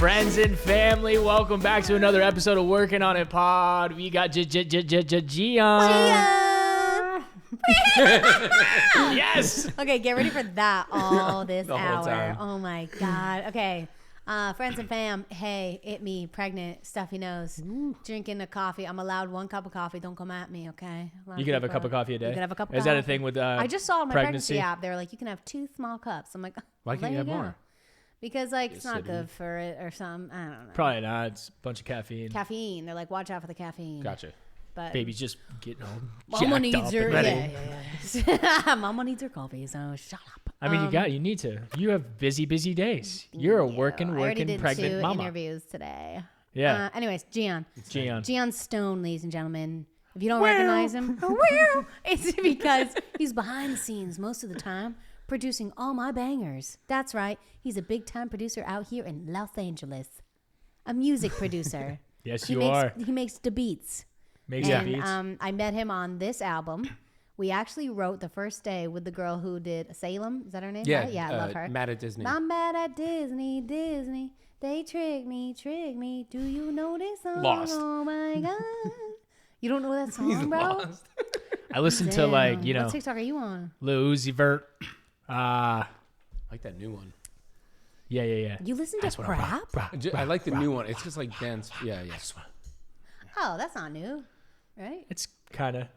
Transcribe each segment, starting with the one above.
Friends and family, welcome back to another episode of Workin On It Pod. We got Gian. Yes. Okay, get ready for that all this The whole hour. time. Oh my God. Okay. Friends and fam, hey, it me, pregnant, stuffy nose, drinking a coffee. I'm allowed 1 cup of coffee. Don't come at me, okay? You can have a cup of coffee a day. You can have a cup of Is coffee. that a thing with I just saw on my pregnancy app, they were like, you can have 2 small cups. I'm like, Why well, can't you there have go. more? Because, like, it's not Acidity. good for it or something. I don't know. Probably not. It's a bunch of caffeine. Caffeine. They're like, watch out for the caffeine. Gotcha. But Baby's just getting all Mama jacked needs up her. and ready. Yeah. Mama needs her coffee, so shut up. I mean, you need to. You have busy days. You're a working I already did pregnant 2 mama. interviews today. Yeah. Anyways, Gian Stone, ladies and gentlemen. If you don't recognize him, it's because he's behind the scenes most of the time, producing all my bangers. That's right. He's a big-time producer out here in Los Angeles. A music producer. Yes, He makes the beats. Makes And beats. I met him on this album. We actually wrote the first day with the girl who did Salem. Is that her name? Yeah, Right? Yeah, I love her. Mad at Disney. I'm mad at Disney. They trick me. Do you know this song? Lost. Oh my God. You don't know that song, bro? Lost. I listen to Damn. what What TikTok are you on? Lil Uzi Vert. I like that new one. Yeah. You listen to rap? I like the new one. It's just like dance. Yeah. Oh, that's not new, right? It's kind of.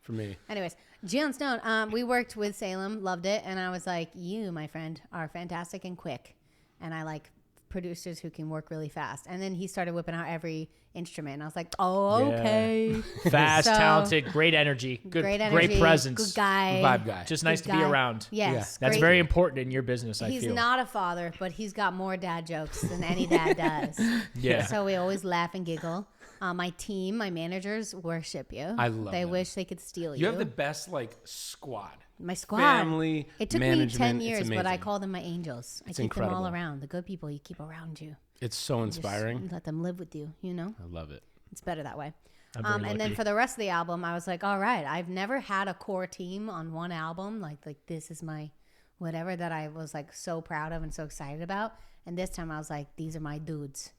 For me. Anyways, Gian Stone, we worked with Salem, loved it, and I was like, you, my friend, are fantastic and quick, and I like producers who can work really fast. And then he started whipping out every instrument, and I was like, oh, okay. Fast, So- talented, great energy, great presence, good guy, Vibe guy. just nice good to be guy. around. Yes, That's great. very important in your business. I He's feel. not a father, but he's got more dad jokes than any dad does. Yeah. So we always laugh and giggle. My team, my managers worship you. I love They them. wish they could steal you. You have the best squad. My squad. Family, It took me 10 management, it's years, but I amazing. call them my angels. I It's keep them all incredible. around. The good people you keep around you. It's so Just inspiring. let them live with you, you know? I love it. It's better that way. I'm very And then lucky. for the rest of the album, I was like, all right, I've never had a core team on one album. Like this is my whatever that I was like so proud of and so excited about. And this time I was like, these are my dudes.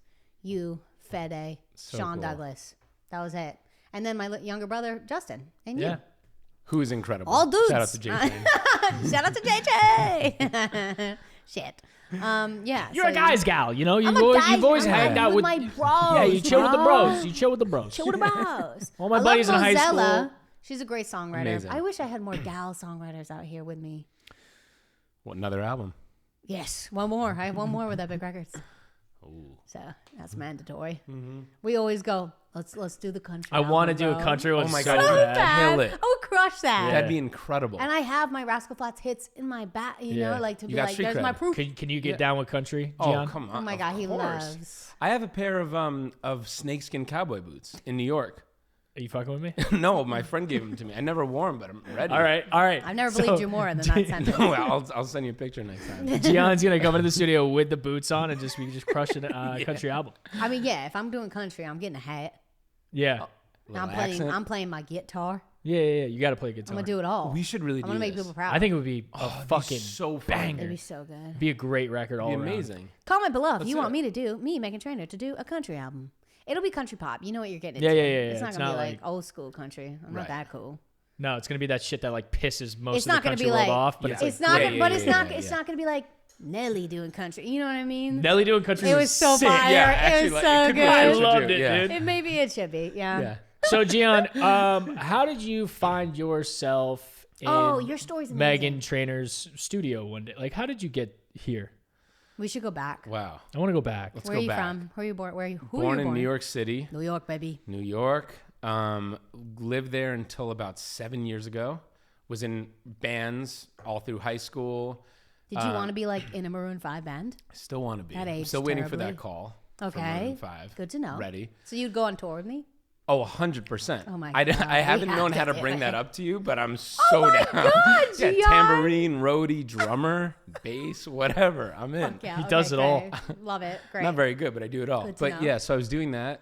You, Fede, So Sean cool. Douglas. That was it. And then my younger brother, Justin. And Yeah. you. Who is incredible. All dudes. Shout out to JJ. Shout out to JJ. Shit. Yeah. You're a guy's gal, you know. I'm a guy. You've always I'm hanged out with my bros. Yeah, you chill with the bros. You chill with the bros. Chill with the bros. All my I buddies in love high Rosella. school. She's a great songwriter. Amazing. I wish I had more gal songwriters out here with me. Well, another album. Yes, one more. I have one more with Epic Records. Ooh. So that's mandatory. We always go, let's do the country. I want to do album, a bro. country one. Oh my so God, bad. Bad. Kill it. I would crush that. Yeah. That'd be incredible. And I have my Rascal Flats hits in my back, you Yeah. know, like to You be got like, street there's cred. my proof. Can you get down with country, Oh, Gian? come on. Oh my God, he Of course. loves. I have a pair of snakeskin cowboy boots in New York. Are you fucking with me? No, my friend gave them to me. I never wore them, but I'm ready. All right. I've never believed you more than that sentence. No, I'll send you a picture next time. Gian's gonna come into the studio with the boots on and we just crush a country album. I mean, yeah, if I'm doing country, I'm getting a hat. Yeah. Little I'm playing. accent. I'm playing my guitar. Yeah. You got to play guitar. I'm gonna do it all. We should really I'm do gonna make this. people proud. I think it would be a It'd be fucking so fun. banger. it'd be so good. Be a great record all It'd be around. amazing. Comment below if Let's you do want it. me to do Meghan Trainor to do a country album. It'll be country pop. You know what you're getting Yeah, into. yeah. It's not It's gonna not be like like- old school country. I'm not Right. that cool. No, it's gonna be that shit that like pisses most It's of the not gonna country be world like. off. But Yeah. it's like It's not. Yeah, gonna, yeah, but yeah, it's not. yeah, It's yeah. not gonna be like Nelly doing country. You know what I mean? Nelly doing country. It was so sick. fire. Yeah, It actually, was like, so it could be good. I should loved do, it, yeah. dude. Maybe it should be. Yeah. Yeah. So Gian, how did you find yourself in Your story's amazing. Meghan Trainor's studio one day? Like, how did you get here? We should go back. Wow. I want to go back. Let's Where go are you back. from? Where are you born? Who are you Born born in New York City. New York, baby. New York. Lived there until about 7 years ago. Was in bands all through high school. Did you want to be like in a Maroon 5 band? Still want to be. That I'm aged still waiting for terribly. that call. From Okay. Maroon 5. Good to know. Ready. So you'd go on tour with me? Oh, 100%. Oh my I God, haven't we known have how to to bring do that it. up to you, but I'm so down. God, Yeah, Gian. tambourine, roadie, drummer, bass, whatever. I'm in. Fuck yeah, He does it all. okay. Love it. Great. Not very good, but I do it all. Good to But know. yeah, so I was doing that,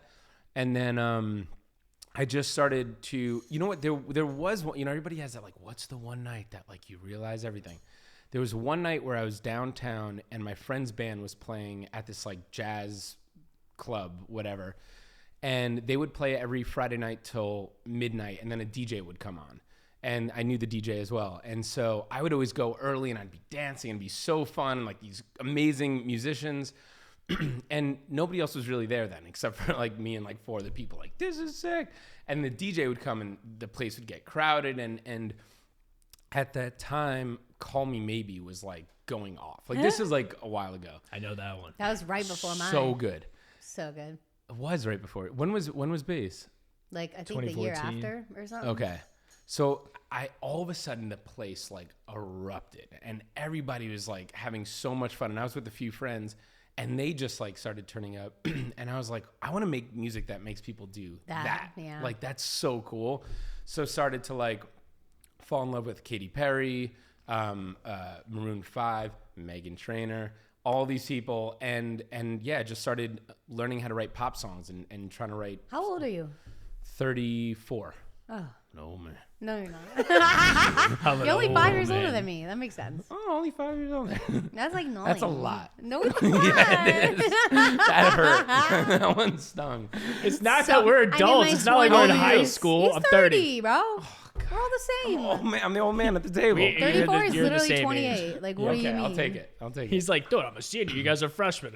and then I just started to, you know what? There was one. You know, everybody has that like, what's the one night that like you realize everything? there was one night where I was downtown and my friend's band was playing at this like jazz club, whatever. And they would play every Friday night till midnight, and then a DJ would come on. And I knew the DJ as well. And so I would always go early and I'd be dancing and be so fun, like these amazing musicians. And nobody else was really there then, except for like me and like 4 other people, like, this is sick. And the DJ would come and the place would get crowded. And at that time, Call Me Maybe was like going off. Like this is like a while ago. I know that one. That was right before mine. So good. So good. It was right before. When was Bass? Like I think the year after or something. Okay. So all of a sudden the place like erupted and everybody was like having so much fun. And I was with a few friends and they just like started turning up. And I was like, I want to make music that makes people do that. Yeah. Like that's so cool. So started to like fall in love with Katy Perry, Maroon 5, Meghan Trainor, all these people. And yeah, just started learning how to write pop songs and trying to write. How old are you? 34. Oh. No, man. No, you're not. You're only 5 years man. older than me. That makes sense. Oh, only 5 years old. That's like nothing. That's a lot. No, it's not. Yeah, it is. That hurt. That one stung. It's not that we're adults. It's not like we're in high school. He's I'm 30. bro. We're all the same. Oh man, I'm the old man at the table. 34 is you're the literally same 28. age. Like, what do you mean? I'll take it. He's like, dude, I'm a senior. You guys are freshmen.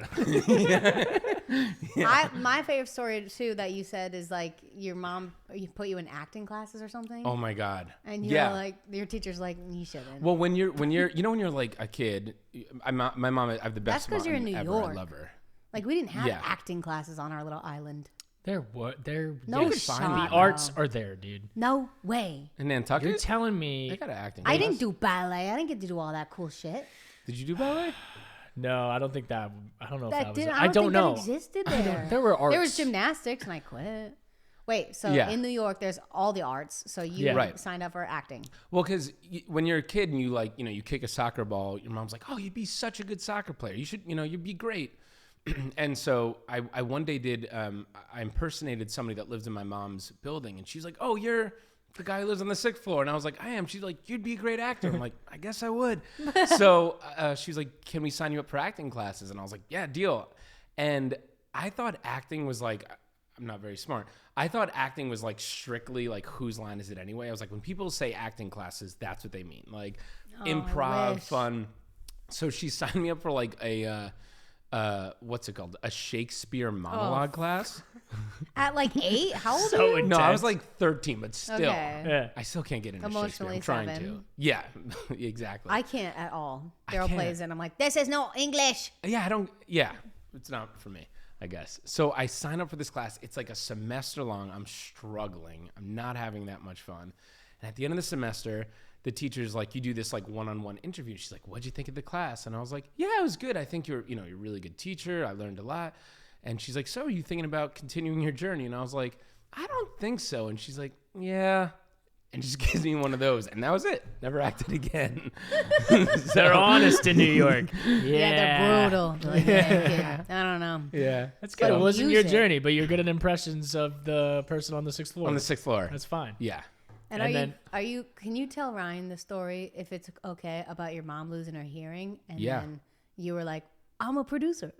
My favorite story too that you said is like your mom put you in acting classes or something. Oh my god. And you're like your teacher's like, you shouldn't. Well, when you're when you're like a kid, my mom, I have the best. That's because you're in New ever. York. I love her. Like we didn't have acting classes on our little island. They're what? They're No yes, shot, the arts are there, dude. No way. In Nantucket, You're telling me? they got an acting. I class. didn't do ballet. I didn't get to do all that cool shit. Did you do ballet? No, I don't think that. I don't know if that was. I don't think know. that existed there. There were arts. There was gymnastics, and I quit. Wait, so in New York, there's all the arts. So you signed up for acting. Well, because when you're a kid and you like, you kick a soccer ball, your mom's like, oh, you'd be such a good soccer player. You should, you'd be great. And so I one day did, I impersonated somebody that lives in my mom's building. And she's like, oh, you're the guy who lives on the 6th floor. And I was like, I am. She's like, you'd be a great actor. I'm like, I guess I would. So she was like, can we sign you up for acting classes? And I was like, yeah, deal. And I thought acting was like, I'm not very smart. I thought acting was like strictly like whose line is it anyway? I was like, when people say acting classes, that's what they mean. Like improv, fun. So she signed me up for like a, what's it called? A Shakespeare monologue class. At like 8? How old So are you? No, I was like 13, but still. Okay. Yeah. I still can't get into Emotionally Shakespeare. I'm trying 7. to. Yeah, exactly. I can't at all. Daryl can't. plays it. I'm like, this is no English. Yeah, it's not for me, I guess. So I signed up for this class. It's like a semester long. I'm struggling. I'm not having that much fun. And at the end of the semester, the teacher's like, you do this like one-on-one interview. She's like, what'd you think of the class? And I was like, yeah, it was good. I think you're a really good teacher. I learned a lot. And she's like, so are you thinking about continuing your journey? And I was like, I don't think so. And she's like, yeah. And just gives me one of those. And that was it. Never acted again. They're honest in New York. Yeah, they're brutal. Like, yeah, I don't know. Yeah. That's good. So It wasn't use your it. journey, but you're good at impressions of the person on the 6th floor. On the 6th floor. That's fine. Yeah. And And are you? Can you tell Ryan the story, if it's okay, about your mom losing her hearing? And then you were like, I'm a producer.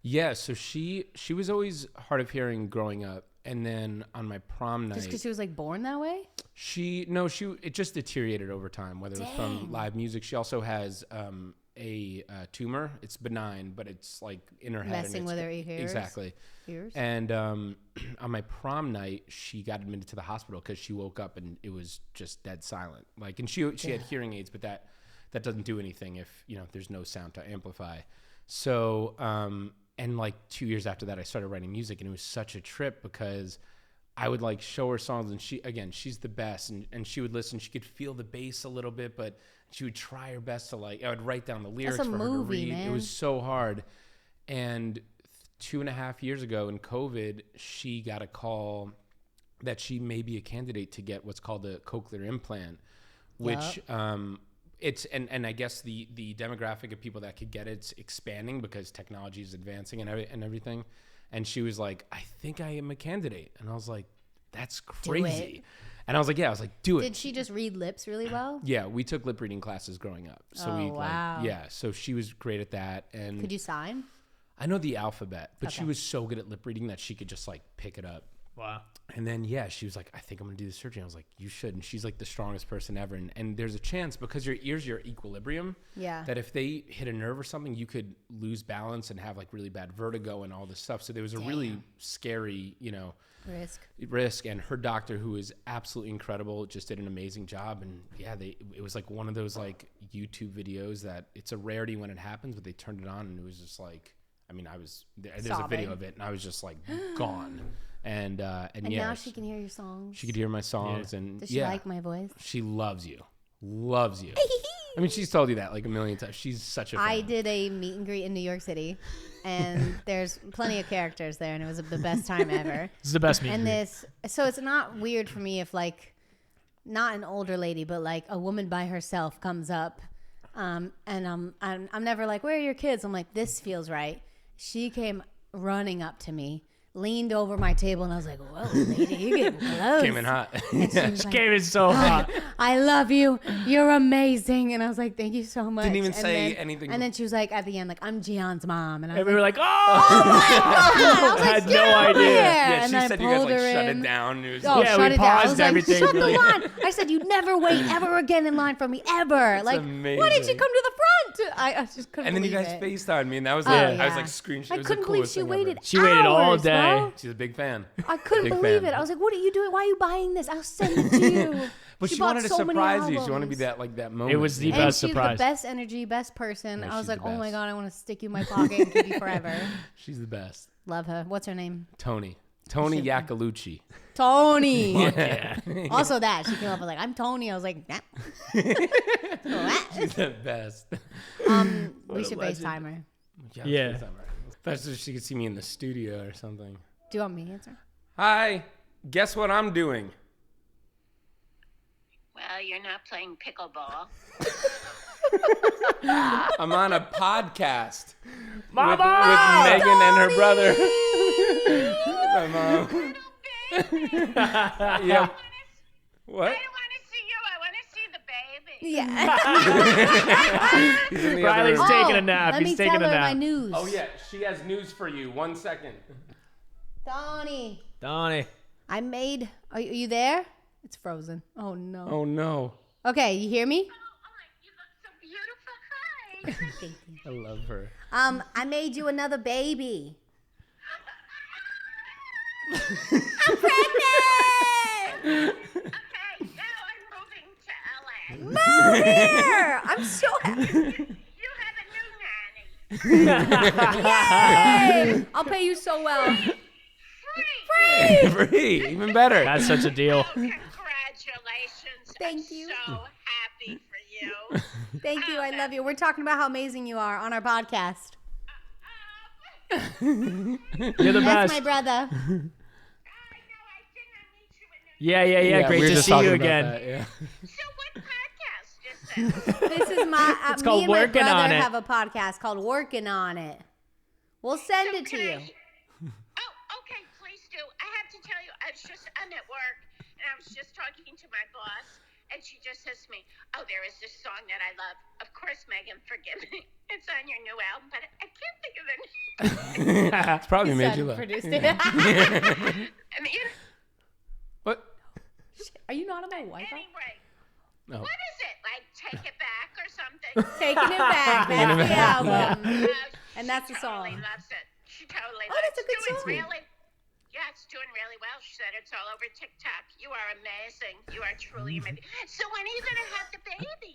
Yeah, so she was always hard of hearing growing up, and then on my prom night, Just because she was like born that way? it just deteriorated over time, whether it was from live music. She also has a tumor. It's benign, but it's like in her head. Messing with her ears. Exactly. Ears? And on my prom night, she got admitted to the hospital because she woke up and it was just dead silent. Like, and she had hearing aids, but that doesn't do anything if there's no sound to amplify. So and like 2 years after that, I started writing music, and it was such a trip because I would like show her songs, and she's the best, and she would listen. She could feel the bass a little bit, but she would try her best to like. I would write down the lyrics for her to read. Man. It was so hard. And 2.5 years ago in COVID, she got a call that she may be a candidate to get what's called a cochlear implant, which it's and I guess the demographic of people that could get it's expanding because technology is advancing and everything. And she was like, I think I am a candidate. And I was like, that's crazy. And I was like, yeah, I was like, do it. Did she just read lips really well? Yeah, we took lip reading classes growing up. So wow. so she was great at that. And Could you sign? I know the alphabet, but she Okay. was so good at lip reading that she could just like pick it up. Wow. And then, she was like, I think I'm going to do the surgery. I was like, you should. And she's like the strongest person ever. And there's a chance because your ears, your equilibrium, Yeah. that if they hit a nerve or something, you could lose balance and have like really bad vertigo and all this stuff. So there was a really scary, risk. And her doctor, who is absolutely incredible, just did an amazing job. And it was like one of those like YouTube videos that it's a rarity when it happens, but they turned it on and it was just like, I mean, there's a video of it and I was just like gone. And now she can hear your songs. She could hear my songs. And Does she like my voice? She loves you. I mean, she's told you that like a million times. She's such a fan. I did a meet and greet in New York City, and there's plenty of characters there, and it was the best time ever. This is the best meet and greet. So it's not weird for me if like, not an older lady, but like a woman by herself comes up, and I'm never like, where are your kids? I'm like, this feels right. She came running up to me, leaned over my table, and I was like, whoa, lady, you getting close. Came in hot. She came in so hot. I love you. You're amazing. And I was like, thank you so much. Didn't even say anything. And then she was like, at the end, like, I'm Gian's mom. And I was And we like, were like, oh! I was I like, had no idea. Yeah, and she I said you guys pulled like her shut in. it down. It was Oh, Yeah, shut we it down. I paused was like, everything. shut the Really. line. I said, you'd never wait ever again in line for me, ever. Like, why did she amazing. come to the front? I just couldn't And then you believe guys it. FaceTimed me, and that was Oh, like, I yeah. was like screenshot. I couldn't believe she waited. She waited all hours, day. bro. She's a big fan. I couldn't Big believe fan. it. I was like, what are you doing? Why are you buying this? I'll send it to you. But she bought wanted to so many surprise you. She wanted to albums. be that moment. It was the And best she's surprise. the best energy, best person. Yeah, I was she's like, the oh my best. God, I want to stick you in my pocket and keep you forever. She's the best. Love her. What's her name? Tony Iacolucci. Tony. Yeah. Also that. She came up and was like, I'm Tony. I was like, nah. She's the best. We should FaceTime her. Yeah. Especially if she could see me in the studio or something. Do you want me to answer? Hi. Guess what I'm doing? Well, you're not playing pickleball. I'm on a podcast Mama! with Meghan and her brother. My mom. Yeah. What? I don't want to see you. I want to see the baby. Yeah. He's in the other Riley's room. taking a nap. Let He's me taking tell a her my nap. news. Oh yeah, she has news for you. 1 second. Tony. Donnie. I made. Are you there? It's frozen. Oh no. Oh no. Okay, you hear me? Oh, you look so beautiful. Hi. I love her. I made you another baby. Okay, now I'm moving to LA. Move here! I'm so happy. You have a new nanny. Yay! I'll pay you so well. Free. Free, even better. That's such a deal. Oh, congratulations. Thank I'm you. so happy for you. Thank you. I love you. We're talking about how amazing you are on our podcast. You're the That's best. my brother. I know I didn't meet you in New Yeah. Great we were to just see talking you about again. that, yeah. So what podcast is this? This is my. It's me called and my Workin' brother On It. have a podcast called Workin On It. We'll send it to Can you. I- Oh, okay, please do. I have to tell you, I'm at work, and I was just talking to my boss, and she just says to me, oh, there is this song that I love. Of course, Megan, forgive me. It's on your new album, but I can't think of it. It's probably made you Son laugh. produced it. I mean, What? Are you not on my Wi-Fi? anyway, No. what is it? Like, Take It Back or something? Taking it back. Taking That's It the Back. album. And that's the totally song. loves it. She totally Oh, loves that's a good doing song. Really, yeah, it's doing really well. She said it's all over TikTok. You are amazing. You are truly amazing. So when are you going to have the baby?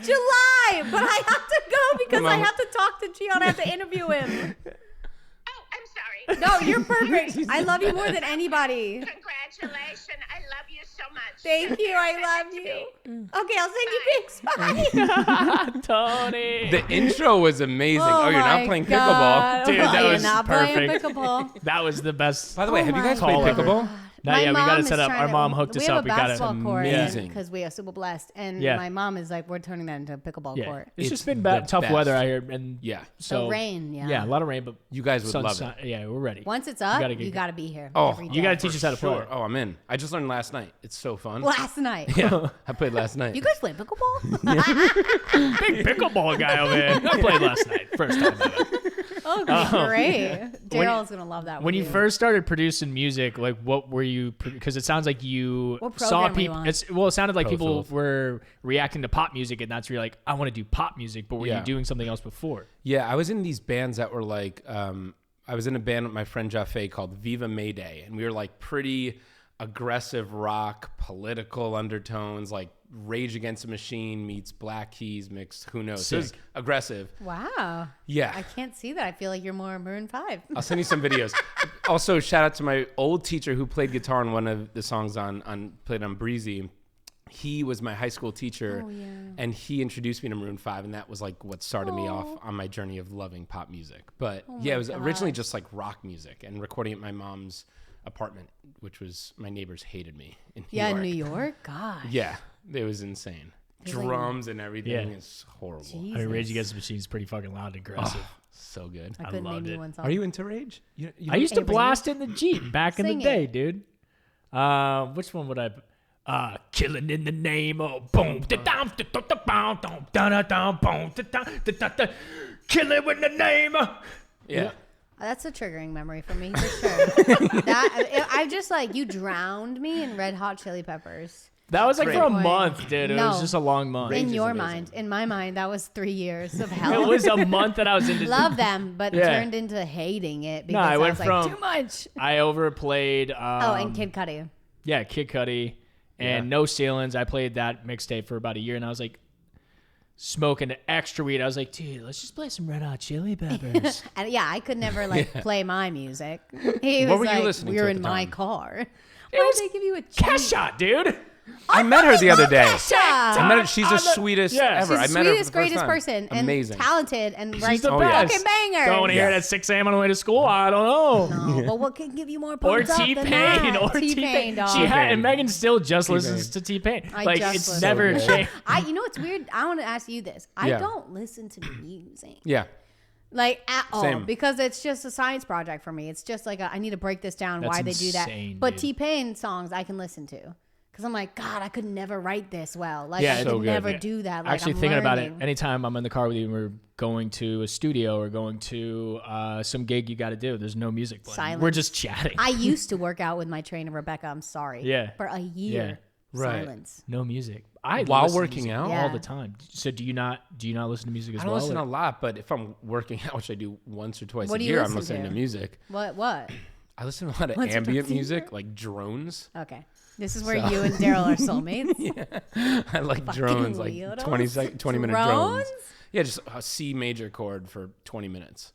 July, but I have to go because I Mom. have to talk to Gian. I have to interview him. Oh, I'm sorry. No, you're perfect. I love you more than anybody. Congratulations. I love you so much. Thank you. I love you. Okay, I'll send you pics. Bye. Tony. The intro was amazing. Oh, you're not my playing God. pickleball. Dude, that You're was not playing perfect. pickleball. That was the best. By the way, Oh have you my guys played God. pickleball? Not yet. We got to set up. trying Our mom hooked us up. We We got have a basketball court amazing. because we are super blessed. And Yeah. my mom is like, we're turning that into a pickleball court. It's just been the tough best. weather out here, and Yeah. so The rain, yeah. yeah, a lot of rain, but You guys would love sunshine. it. Yeah, we're ready. Once it's up, gotta you get- got to be here. Oh, every You day. got to teach us how to play. Sure. Oh, I'm in. I just learned last night. It's so fun. Last night. Yeah, I played last night. You guys play pickleball? Big pickleball guy over there. I played last night. First time ever. Oh, great. Daryl's going to love that When with you first started producing music, like what were you? Because it sounds like you What saw program were you people. on? It sounded like Pro people Tools. were reacting to pop music, and that's where you're like, I want to do pop music. But were you Yeah. doing something else before? Yeah, I was in these bands that were like, I was in a band with my friend Jaffe called Viva Mayday, and we were like pretty aggressive rock, political undertones, like Rage Against the Machine meets Black Keys mixed, who knows? So it was Sick. aggressive. Wow. Yeah. I can't see that. I feel like you're more Maroon 5. I'll send you some videos. Also, shout out to my old teacher who played guitar on one of the songs played on Breezy. He was my high school teacher, and he introduced me to Maroon 5, and that was like what started me off on my journey of loving pop music. But yeah, it was originally just like rock music and recording at my mom's apartment, which was my neighbors hated me in New York. New York? Gosh. Yeah, it was insane. Drums and everything Yeah. is horrible. Jesus. I mean, Rage Against the Machine is pretty fucking loud and aggressive. So good. I couldn't loved name you it. one song. Are you into Rage? I used to Hey, blast in the Jeep back in the Sing day, it. dude. Which one would I? Killing in the name of boom, da dum, da da da boom, da da da boom, da da da da da. Killing in the name of. Yeah. That's a triggering memory for me, for sure. I just like, you drowned me in Red Hot Chili Peppers. That was like Great. for a Boy. month, dude. It was No. just a long month. In is your amazing. mind. In my mind, that was 3 years of It hell. was a month that I was into. Love them, but Yeah. turned into hating it because I I went was like, from- too much. I overplayed. And Kid Cudi. Yeah, Kid Cudi and No Ceilings. I played that mixtape for about a year, and I was like smoking extra weed. I was like, dude, let's just play some Red Hot Chili Peppers. And yeah, I could never like play my music. He was were you like, listening we're to at in the my time? car. It Why was did they give you a Kesha, dude. I met her the other day. Kesha. I met her. She's the I'm the- sweetest yeah. ever. She's I the met her for sweetest, the first greatest time. person, and Amazing. talented, and writes the Oh, yeah. best. fucking bangers. Don't want to hear it Yeah. at 6 a.m. on the way to school. I don't know. No, but what can give you more Or pumped up than T-Pain, that? or T-Pain, T-Pain. dog. She had, and Megan still just T-Pain. listens to T-Pain. I Like just it's listen. never So good. changed. You know what's weird? I want to ask you this. I Yeah. don't listen to music. Yeah. Like at all, Same. because it's just a science project for me. It's just like I need to break this down. That's why they do that? insane, But dude. T-Pain songs I can listen to because I'm like, God, I could never write this well. Like Yeah, I so could good. never Yeah. do that. Like, Actually, I'm thinking about it, learning. anytime I'm in the car with you and we're going to a studio or going to some gig you got to do, there's no music playing. Silence. We're just chatting. I used to work out with my trainer Rebecca. I'm sorry. Yeah. For a year. Yeah. Right. Silence. No music. I While listen to working music out? all Yeah. the time. So do you not listen to music as I don't well? listen or- a lot, but if I'm working out, which I do once or twice What a do you year, I'm listen listening to? to music. What? I listen to a lot of Once or ambient twice a year? music, like drones. Okay. This is where you and Daryl are soulmates. I like Fucking drones, like weirdos. 20-minute drones. Drones? Yeah, just a C major chord for 20 minutes.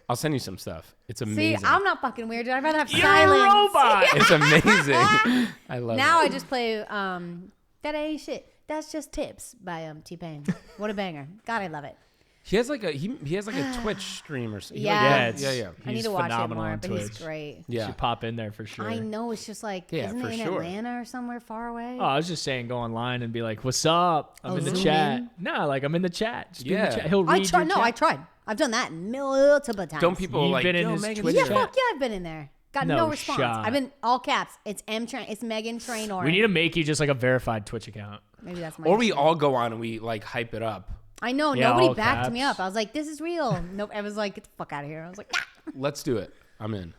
I'll send you some stuff. It's amazing. See, I'm not fucking weird. Dude. I'd rather have You're silence. a robot. It's amazing. I love Now it. I just play That Ain't Shit. That's Just Tips by T-Pain. What a banger. God, I love it. He has like a he has like a Twitch stream or something. Yeah. Yeah, it's, yeah. I need he's to watch it phenomenal more, on but he's Twitch. great. You Yeah. should pop in there for sure. I know. It's just like, Yeah, isn't for it in sure. Atlanta or somewhere far away? Oh, I was just saying, go online and be like, "What's up? I'm in the zoom chat." in? No, like I'm in the chat. Just be in Yeah. the chat. He'll read I tried. your No, chat. I tried. I've done that multiple times. Don't people You've like been in yo, his Megan's Twitch Yeah, chat? fuck yeah, I've been in there. Got no, No response. shot. I've been all caps. It's it's Meghan Trainor. We need to make you just like a verified Twitch account. Maybe that's my. Or we issue. all go on and we like hype it up. I know. Yeah, Nobody all backed me caps. up. I was like, this is real. Nope. I was like, get the fuck out of here. I was like, Let's do it. I'm in.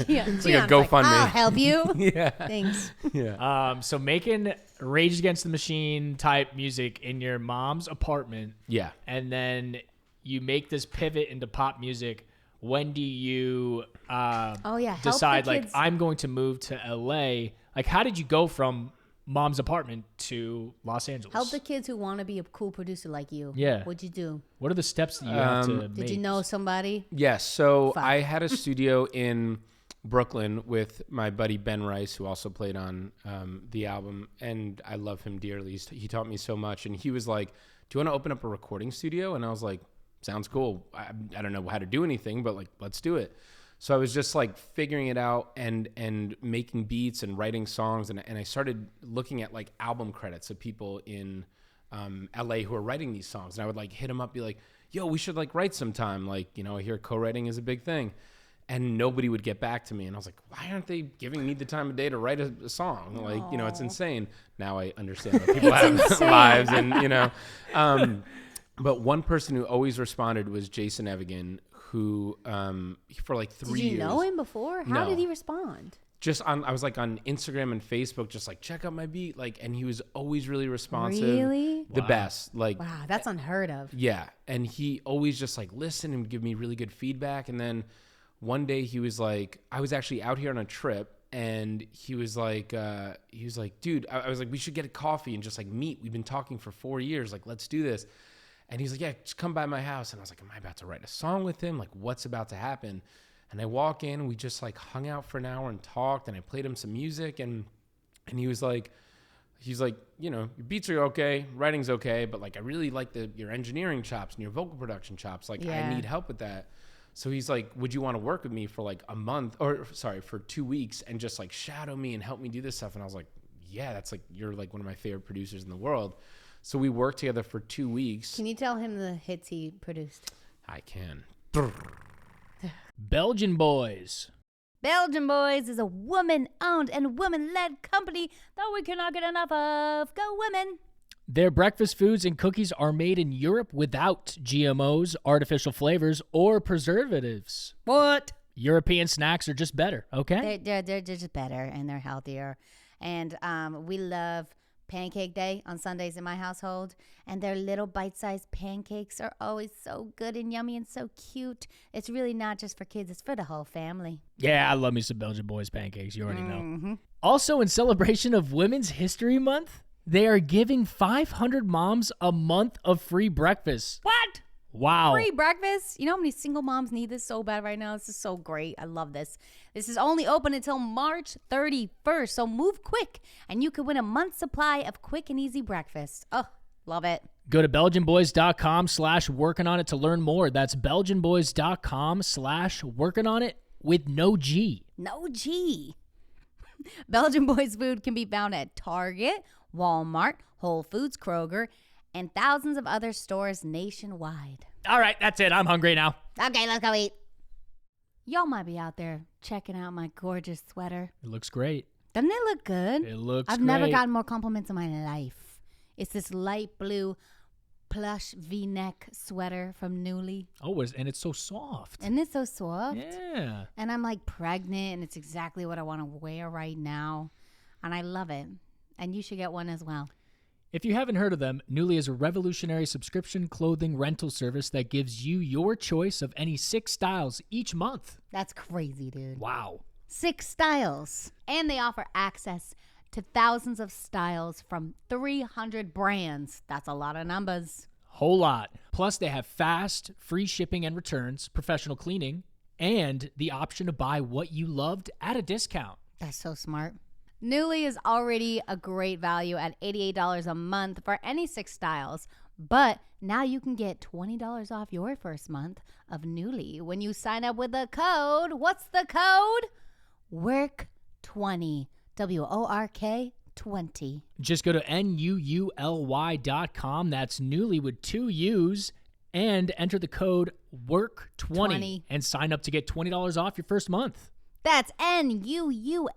yeah. It's like a GoFundMe. I'll help you. Yeah. Thanks. Yeah. So making Rage Against the Machine type music in your mom's apartment, Yeah. and then you make this pivot into pop music. When do you Oh yeah. Help decide the like kids. I'm going to move to LA? Like, how did you go from mom's apartment to Los Angeles? Help the kids who want to be a cool producer like you. Yeah. What'd you do? What are the steps that you have to make? Did you know somebody? Yes. So Fuck. I had a studio in Brooklyn with my buddy Ben Rice, who also played on the album, and I love him dearly. He taught me so much, and he was like, "Do you want to open up a recording studio?" And I was like, "Sounds cool. I don't know how to do anything, but like, let's do it." So I was just like figuring it out and making beats and writing songs. And I started looking at like album credits of people in LA who are writing these songs. And I would like hit them up, be like, yo, we should like write sometime. Like, you know, I hear co-writing is a big thing. And nobody would get back to me. And I was like, why aren't they giving me the time of day to write a song? Like, you know, it's insane. Now I understand that people have lives and, you know. But one person who always responded was Jason Evigan, who for like 3 years. Did you know him before? How did he respond? I was like on Instagram and Facebook, just like, check out my beat. Like, and he was always really responsive. Really? The best. Like, wow, that's unheard of. Yeah. And he always just like listen and give me really good feedback. And then one day he was like, I was actually out here on a trip, and he was like, dude, I was like, we should get a coffee and just like meet. We've been talking for 4 years. Like, let's do this. And he's like, yeah, just come by my house. And I was like, am I about to write a song with him? Like, what's about to happen? And I walk in, and we just like hung out for an hour and talked, and I played him some music, and he was like, you know, your beats are okay, writing's okay, but like, I really like your engineering chops and your vocal production chops. Like, I need help with that. So he's like, would you want to work with me for like for 2 weeks and just like shadow me and help me do this stuff? And I was like, yeah, that's like, you're like one of my favorite producers in the world. So we worked together for 2 weeks. Can you tell him the hits he produced? I can. Belgian Boys. Belgian Boys is a woman-owned and woman-led company that we cannot get enough of. Go women! Their breakfast foods and cookies are made in Europe without GMOs, artificial flavors, or preservatives. What? European snacks are just better, okay? They're just better, and they're healthier. And we love Pancake Day on Sundays in my household, and their little bite-sized pancakes are always so good and yummy and so cute. It's really not just for kids, it's for the whole family. Yeah, I love me some Belgian Boys pancakes. You already know. Also, in celebration of Women's History Month, they are giving 500 moms a month of free breakfast. What? Wow. Free breakfast? You know how many single moms need this so bad right now? This is so great. I love this. This is only open until March 31st, so move quick, and you could win a month's supply of quick and easy breakfast. Oh, love it. Go to BelgianBoys.com/workingonit to learn more. That's BelgianBoys.com/workingonit with no G. No G. Belgian Boys food can be found at Target, Walmart, Whole Foods, Kroger, and thousands of other stores nationwide. All right, that's it. I'm hungry now. Okay, let's go eat. Y'all might be out there checking out my gorgeous sweater. It looks great. Doesn't it look good? It looks I've great. never gotten more compliments in my life. It's this light blue plush V-neck sweater from Nuuly. Oh, and it's so soft. Isn't it so soft? Yeah. And I'm like pregnant, and it's exactly what I want to wear right now. And I love it. And you should get one as well. If you haven't heard of them, Nuuly is a revolutionary subscription clothing rental service that gives you your choice of any 6 styles each month. That's crazy, dude. Wow. 6 styles. And they offer access to thousands of styles from 300 brands. That's a lot of numbers. Whole lot. Plus, they have fast, free shipping and returns, professional cleaning, and the option to buy what you loved at a discount. That's so smart. Nuuly is already a great value at $88 a month for any 6 styles, but now you can get $20 off your first month of Nuuly when you sign up with the code. What's the code? WORK20. WORK 20. Just go to NUULY.com. That's Nuuly with 2 U's, and enter the code WORK20 and sign up to get $20 off your first month. That's NUULY.com.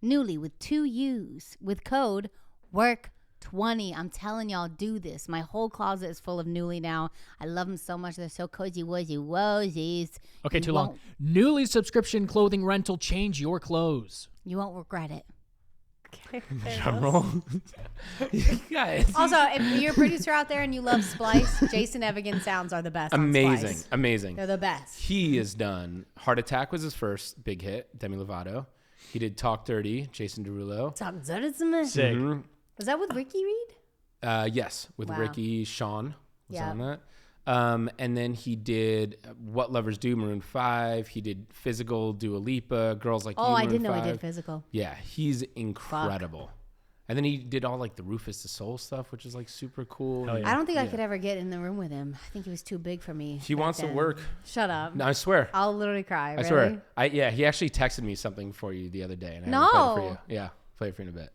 Nuuly with 2 U's with code WORK20. I'm telling y'all, do this. My whole closet is full of Nuuly now. I love them so much. They're so cozy, wozy, wozies. Okay, too long. Nuuly subscription clothing rental. Change your clothes. You won't regret it. Drum roll. Guys. Also, if you're a producer out there and you love Splice, Jason Evigan sounds are the best. Amazing. On Splice. Amazing. They're the best. He has done Heart Attack was his first big hit, Demi Lovato. He did Talk Dirty, Jason Derulo. Sick. Was that with Ricky Reed? Yes, with Ricky. Sean was on that. And then he did What Lovers Do, Maroon 5. He did Physical, Dua Lipa, Girls Like You, Oh, I Maroon didn't know 5. he did Physical. Yeah, he's incredible. And then he did all like the Rufus the Soul stuff, which is like super cool. Hell yeah. I don't think I could ever get in the room with him. I think he was too big for me. He wants to work. Shut up. No, I swear. I'll literally cry. I swear. He actually texted me something for you the other day. And I haven't played it for you. Yeah, play it for you in a bit.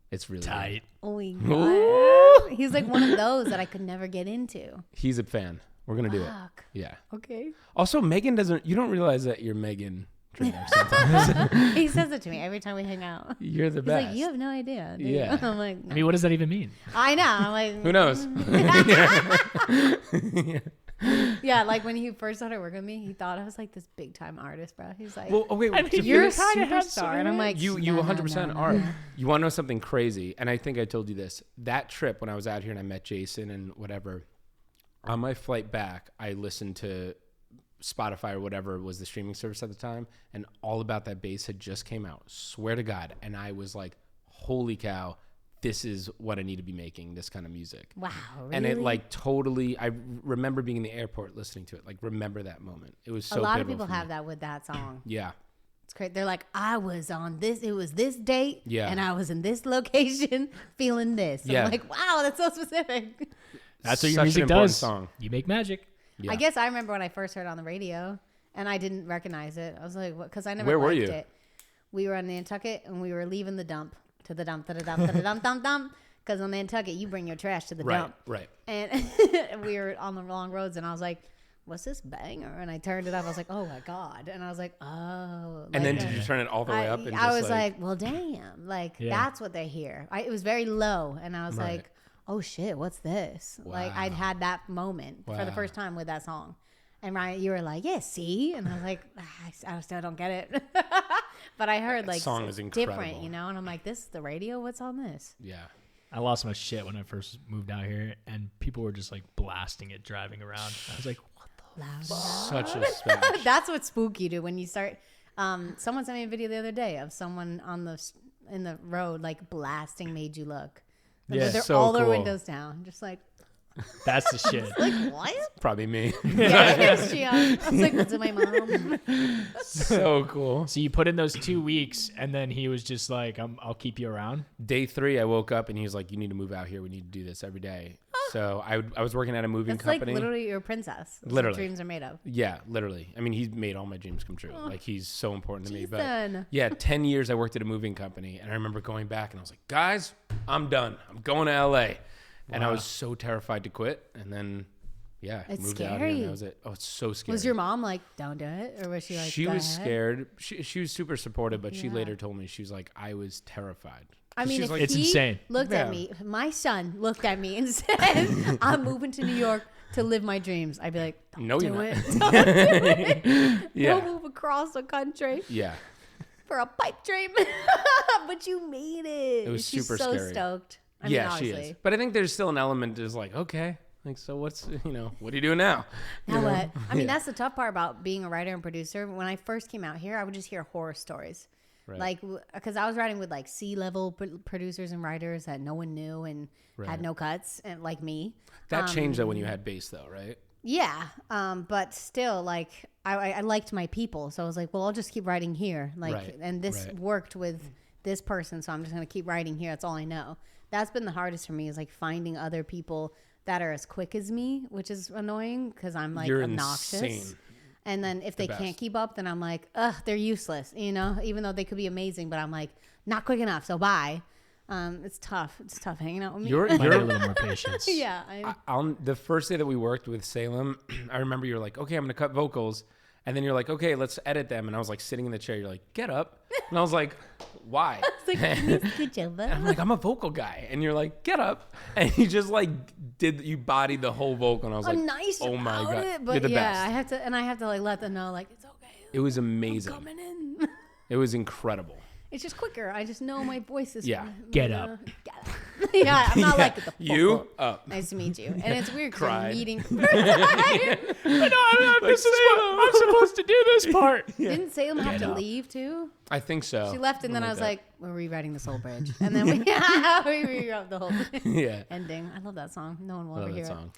It's really Tight. Oh my God. He's like one of those that I could never get into. He's a fan. We're going to do it. Fuck. Yeah. Okay. Also, Megan you don't realize that you're Meghan Trainor sometimes. He says it to me every time we hang out. You're the He's best. like, you have no idea. Dude. Yeah. I'm like, I mean, what does that even mean? I know. I'm like, Who knows? yeah, like when he first started working with me, he thought I was like this big time artist, bro. He's like, Well, okay. I mean, to you're a finish- kinda have some superstar. And I'm like, You no, 100% no, are. no. You want to know something crazy? And I think I told you this. That trip when I was out here and I met Jason and whatever, on my flight back, I listened to Spotify or whatever was the streaming service at the time, and All About That Bass had just came out. Swear to God. And I was like, holy cow, this is what I need to be making, this kind of music. Wow, really? And it like totally, I remember being in the airport listening to it. Like, remember that moment. It was so a lot of pivotal people for me. have that with that song. Yeah. It's great. They're like, I was on this, it was this date, Yeah. and I was in this location feeling this. Yeah. I'm like, wow, that's so specific. That's what your Such an music important does. song. You make magic. Yeah. I guess I remember when I first heard it on the radio, and I didn't recognize it. I was like, what? Because I never Where were liked you? it. We were on Nantucket, and we were leaving the dump to the dump, to the dump, to the dump, dump, dump. Because on Nantucket, you bring your trash to the Right, dump. right. And we were on the long roads, and I was like, what's this banger? And I turned it up. I was like, oh my God. And I was like, oh. And then like, did you turn it all the way up? And I just was like, well, damn. Like, Yeah. that's what they hear. It was very low. And I was Right. like, oh shit, what's this? Like, Wow. I'd had that moment for the Wow. first time with that song. And Ryan, you were like, yeah, see? And I was like, I still don't get it. But I heard like song is different, incredible. you know? And I'm like, this is the radio? What's on this? yeah. I lost my shit when I first moved out here, and people were just like blasting it driving around. I was like, what the? Loud. Such a smash. That's what spooky do when you start. Someone sent me a video the other day of someone in the road like blasting "Made You Look." Like, Yeah. with their, So all their cool. windows down, just like That's the shit. like what? Probably me. Yeah, I was like, what's in my mom? So cool. So you put in those 2 weeks, and then he was just like, I'll keep you around. Day 3, I woke up and he was like, you need to move out here. We need to do this every day. So I was working at a moving That's like company. literally your princess. That's what Literally. dreams are made of. Yeah, literally. I mean, he's made all my dreams come true. Like, he's so important to me. But Jason. yeah, 10 years I worked at a moving company. And I remember going back and I was like, guys, I'm done. I'm going to LA. And I was so terrified to quit. And then, yeah, It's moved out here scary. and that was it. Oh, it's so scary. Was your mom like, don't do it, or was she like? She "Go was ahead"? scared. She was super supportive, but she Yeah. later told me, she was like, I was terrified. I 'Cause mean, she's if like, It's he insane. looked Yeah. at me, my son looked at me and said, I'm moving to New York to live my dreams. I'd be like, don't No, do you're not. it. Don't do it. Yeah. Don't move across the country yeah. for a pipe dream. But you made it. It was She's super so scary. stoked. I mean, Yeah, she obviously. is. But I think there's still an element that's like, okay, like, so what's, what are you doing now? Now You know? what? I mean, Yeah. that's the tough part about being a writer and producer. When I first came out here, I would just hear horror stories. Right. Like, because I was writing with like C-level producers and writers that no one knew and Right. had no cuts, and like me. That changed though when you had bass though, right? Yeah, but still, like, I liked my people, so I was like, well, I'll just keep writing here, like, Right, and this right. worked with this person, so I'm just gonna keep writing here. That's all I know. That's been the hardest for me, is like finding other people that are as quick as me, which is annoying because I'm like You're obnoxious. insane. And then if they best. can't keep up, then I'm like, ugh, they're useless, even though they could be amazing, but I'm like, not quick enough, so bye. It's tough. It's tough hanging out with me. Might need a little more patience. yeah. The first day that we worked with Salem, I remember you were like, okay, I'm going to cut vocals. And then you're like, okay, let's edit them. And I was like sitting in the chair. You're like, get up. And I was like, why? It's like, good job. I'm like, I'm a vocal guy. And you're like, get up. And you just like you bodied the whole vocal. And I was I'm like, nice oh my about God. it, but You're the yeah, best. I have to like let them know, like, it's okay. It was I'm amazing. coming in. It was incredible. It's just quicker. I just know my voice is. Yeah. Get up. Get up. Yeah, I'm not Yeah. like the vocal. You up. Nice to meet you. And it's weird because I'm Cried. meeting. This is what I'm supposed to do this part. Didn't Salem have Get to up. leave too? I think so. She left, and then I was like, we're rewriting the Soul Bridge, and then we rewrote the whole yeah. ending. I love that song. No one will I ever love hear that it. song.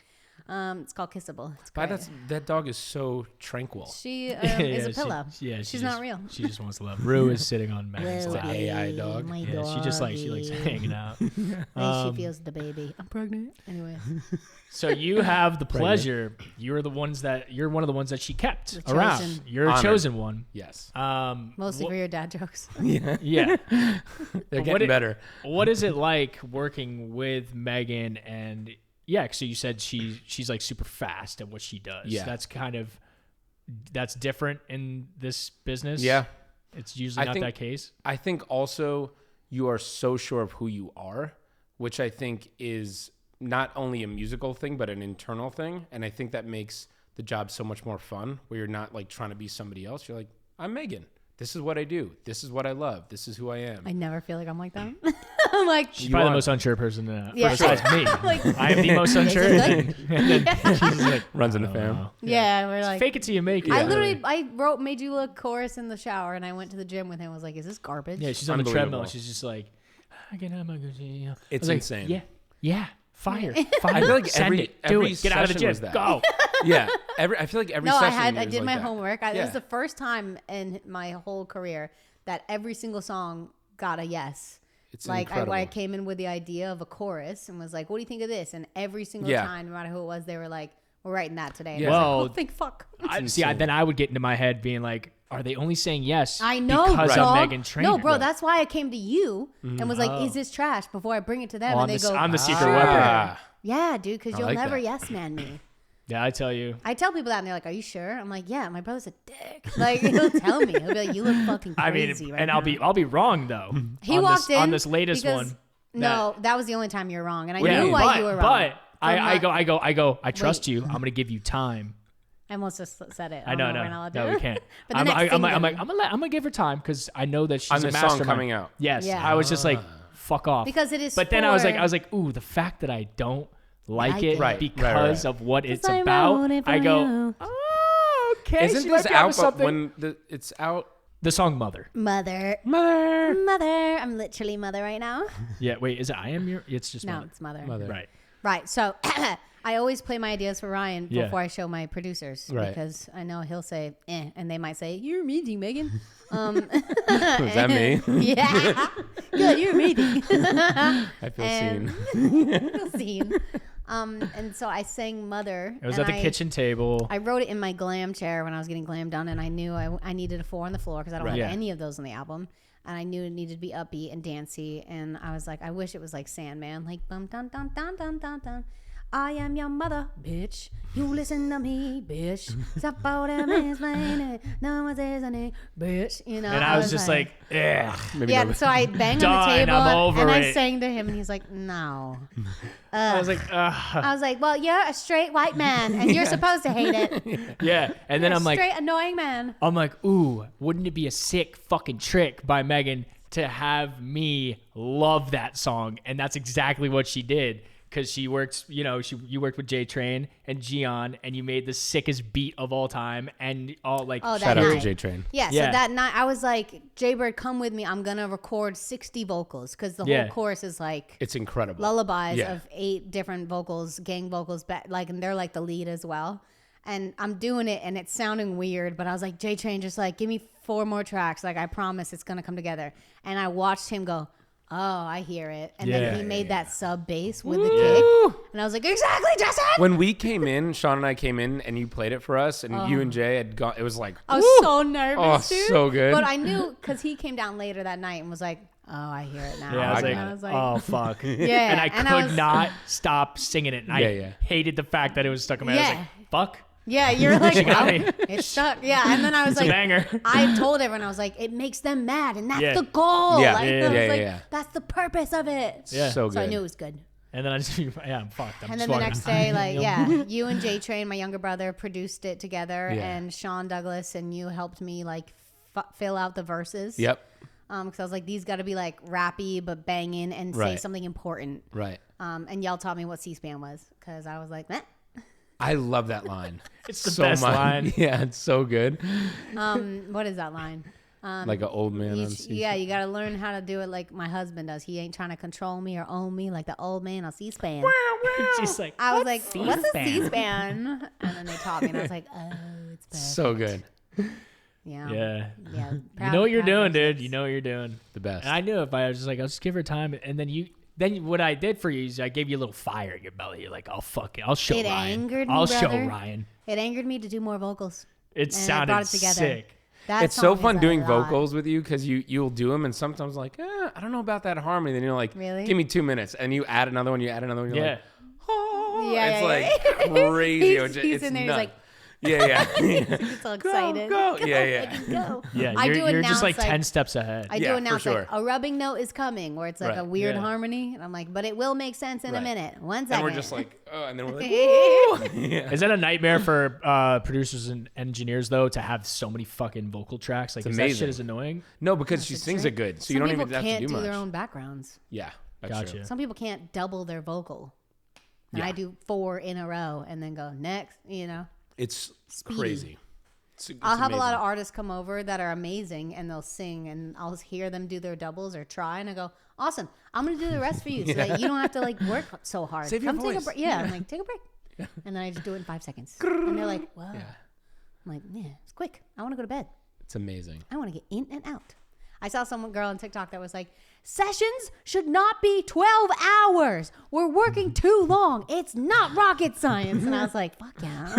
It's called Kissable. It's Why great. that dog is so tranquil. She is a pillow. She's not real. She just wants love. Rue is sitting on Megan's It's lap. the AI dog. My Yeah, she likes hanging out. She feels the baby. I'm pregnant. Anyway. So you have the pleasure. You're one of the ones that she kept The around. chosen. You're a Honored. chosen one. Yes. Mostly for your dad jokes. Yeah. They're getting better. What is it like working with Meghan? And so you said she's like super fast at what she does. Yeah. That's different in this business. Yeah. It's usually not that case. I think also you are so sure of who you are, which I think is not only a musical thing, but an internal thing. And I think that makes the job so much more fun, where you're not like trying to be somebody else. You're like, I'm Meghan. This is what I do. This is what I love. This is who I am. I never feel like I'm like that. I'm like, She's probably the most unsure person Yeah. besides me. Like- I am the most unsure. Like- and then she's just like, Runs in the "I fam. don't know." yeah, we're like, Fake it till you make it. I literally, made you look chorus in the shower, and I went to the gym with him. I was like, is this garbage? Yeah, she's on the Unbelievable. treadmill. She's just like, I can have my good. I It's was like, insane. Yeah. Fire. I feel like Send every it. Do every it. Get out of the session gym. was that. Go. Yeah. I feel like every No, session I was did like my that. homework. It Yeah. was the first time in my whole career that every single song got a yes. It's Like incredible. I came in with the idea of a chorus and was like, "What do you think of this?" And every single Yeah. time, no matter who it was, they were like, "We're writing that today." And Yeah. I was Well, like, "Oh, thank fuck." Then I would get into my head being like, are they only saying yes I know, because dog. of Meghan Trainor? No, bro, that's why I came to you and was like, Oh. "Is this trash?" Before I bring it to them, Oh, and they go, I'm the secret "Sure." weapon. Ah. Yeah, dude, because I you'll like never that. yes man me. Yeah, I tell you. I tell people that, and they're like, "Are you sure?" I'm like, "Yeah, my brother's a dick." Like he'll tell me, he'll be like, "You look fucking I mean, crazy right and now." I'll be wrong though. He on walked this, in on this latest because- one. No, that was the only time you're wrong, and I Yeah, knew why you were wrong. But I not- go. I trust Wait. you. I'm gonna give you time. I almost just said it. I know, don't know. We're not allowed to. no, we can't. But the I'm next thing gonna give her time because I know that she's On a the mastermind. song coming out. Yes, Yeah. I was just like, fuck off. Because it is But then I was for- like, ooh, the fact that I don't like Like it it. Right, because right. of what it's I about. wrote it for I go, you. oh, okay. Isn't she this might be onto out something. when it's out? The song Mother. Mother. I'm literally mother right now. Yeah, wait, is it I Am Your? It's just No, Mother. it's mother. Right. Right. So I always play my ideas for Ryan Yeah. before I show my producers Right. because I know he'll say, and they might say, "You're amazing, Megan." Is that me? Yeah. Good, you're amazing. I feel And- seen. Scene. And so I sang Mother. It was and at the kitchen table. I wrote it in my glam chair when I was getting glam done, and I knew I needed a 4 on the floor because I don't Right. have Yeah. any of those on the album. And I knew it needed to be upbeat and dancey. And I was like, I wish it was like Sandman, like bum dun dun dun dun dun dun. I am your mother, bitch. You listen to me, bitch. Stop all them explaining. No one says a name, bitch. You know. and I was just like, ugh. Maybe yeah. that- So I banged on Done, the table I'm over and I it. sang to him, and he's like, no. I was like, I was like, well, you're a straight white man, and you're supposed to hate it. yeah. And then You're I'm a like, straight annoying man. I'm like, ooh, wouldn't it be a sick fucking trick by Meghan to have me love that song? And that's exactly what she did. Because she works, you worked with J Train and Gian, and you made the sickest beat of all time, and all like, Oh, that Shout out to night. J Train. Yeah, Yeah. so that night I was like, Jaybird, come with me. I'm going to record 60 vocals because the Yeah. whole chorus is like It's incredible. lullabies Yeah. of 8 different vocals, gang vocals, and they're like the lead as well. And I'm doing it and it's sounding weird, but I was like, J Train, just like, give me 4 more tracks. Like, I promise it's going to come together. And I watched him go, oh, I hear it. And Yeah. then he made that sub bass with the kick. And I was like, exactly, Justin. When we came in, Sean and I came in, and you played it for us, and you and Jay had gone. It was like, I was woo! so nervous, Oh, dude. so good. But I knew because he came down later that night and was like, oh, I hear it now. yeah, I And got oh fuck, yeah. and I and could was, not stop singing it. And I Yeah. hated the fact that it was stuck in my head. I was Yeah. like, fuck, Yeah, you're like, She got oh, me. it's stuck. Yeah, and then I was it's a like, banger. I told everyone, I was like, it makes them mad, and that's Yeah. the goal. Yeah. Like, Yeah, I was yeah, like, yeah. that's the purpose of it. Yeah. so good. So I knew it was good. And then I just, I'm fucked. I'm And just then the walking- next day, like, yeah, you and J Train, my younger brother, produced it together, Yeah. and Sean Douglas and you helped me like fill out the verses. Yep. Because I was like, these got to be like rappy but banging and say Right. something important. Right. And y'all taught me what C-SPAN was because I was like, eh. I love that line. It's the so best much. line. Yeah, it's so good. What is that line? Like an old man on C-SPAN. Yeah, you got to learn how to do it like my husband does. He ain't trying to control me or own me like the old man on C-SPAN. She's like, I was like, C-SPAN? what's a C-SPAN? And then they taught me, and I was like, oh, it's perfect. So good. Yeah. Yeah. Yeah. You know what you're doing, dude. You know what you're doing. The best. And I knew if I was just like, I'll just give her time. And then what I did for you is I gave you a little fire in your belly. You're like, oh, fuck it. I'll show It Ryan. angered me, I'll show brother. Ryan. It angered me to do more vocals. It And I sounded brought it together. sick. That It's so song is fun a doing lot. vocals with you because you'll do them and sometimes like, I don't know about that harmony. Then you're like, Really? give me 2 minutes. And you add another one, you add another one. You're Yeah. like, oh, Yeah, it's yeah, like crazy. He's It's in there, he's nuts. like, yeah. he's so excited. go. Yeah, yeah. I can go. Yeah, I do you're just like announce, 10 steps ahead. I Yeah, do for announce sure. like a rubbing note is coming, where it's like Right. a weird Yeah. harmony, and I'm like, but it will make sense in a Right. minute. 1 second. And we're just like, oh, and then we're like, woo. Yeah. Is that a nightmare for producers and engineers, though, to have so many fucking vocal tracks? Like, It's is that shit amazing. is annoying? No, because she That's sings true. it good. So Some you don't people even have can't to do much. their own backgrounds. Yeah. That's Gotcha. true. Some people can't double their vocal. And Yeah. I do 4 in a row and then go next, you know. It's Speedy. crazy. It's I'll have a lot of amazing. artists come over that are amazing and they'll sing and I'll hear them do their doubles or try and I go, awesome, I'm going to do the rest for you so that you don't have to like work so hard. Save your Come take a voice. break. Yeah, I'm like, take a break. And then I just do it in 5 seconds. And they're like, wow. Yeah. I'm like, yeah, it's quick. I want to go to bed. It's amazing. I want to get in and out. I saw some girl on TikTok that was like, sessions should not be 12 hours. We're working too long. It's not rocket science. And I was like, fuck yeah.